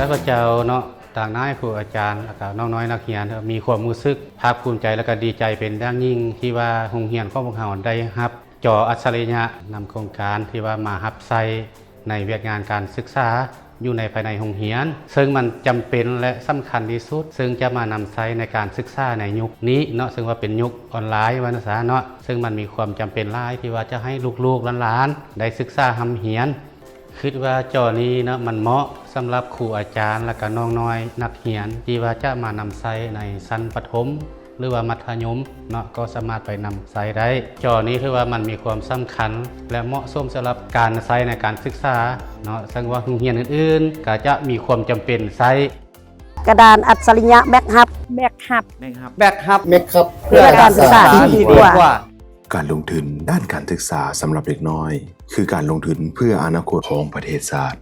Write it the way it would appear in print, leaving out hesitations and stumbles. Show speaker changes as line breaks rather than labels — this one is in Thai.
ข้าพเจ้าเนาะต่างนายครูอาจารย์แล้วก็น้องน้อยนักเรียนมีความรู้สึกภาคภูมิใจและก็ดีใจเป็นอย่างยิ่งที่ว่าโรงเรียนของพวกเราได้รับจออัจฉริยะนำโครงการที่ว่ามารับใช้ในเวียกงานการศึกษาอยู่ในภายในโรงเรียนซึ่งมันจำเป็นและสำคัญที่สุดซึ่งจะมานำใช้ในการศึกษาในยุคนี้เนาะซึ่งว่าเป็นยุคออนไลน์วันษาเนาะซึ่งมันมีความจำเป็นหลายที่ว่าจะให้ลูกๆหลานๆได้ศึกษาทำเรียนคิดว่าจอนี้นะมันเหมาะสำหรับครูอาจารย์และก็น้องน้อยนักเรียนที่ว่าจะมานำใช้ในชั้นประถมหรือว่ามัธยมเนาะก็สามารถไปนำใช้ได้จอนี้คือว่ามันมีความสำคัญและเหมาะสมสำหรับการใช้ในการศึกษาเนาะซึ่งว่าโรงเรียนอื่นๆก็จะมีความจำเป็นใช้
กระดานอัจฉริยะแบ็คฮับ
แบกฮับ
เพื่อการศึกษาที่ดีกว่า
การลงทุนด้านการศึกษาสำหรับเด็กน้อยคือการลงทุนเพื่ออนาคตของประเทศชาติ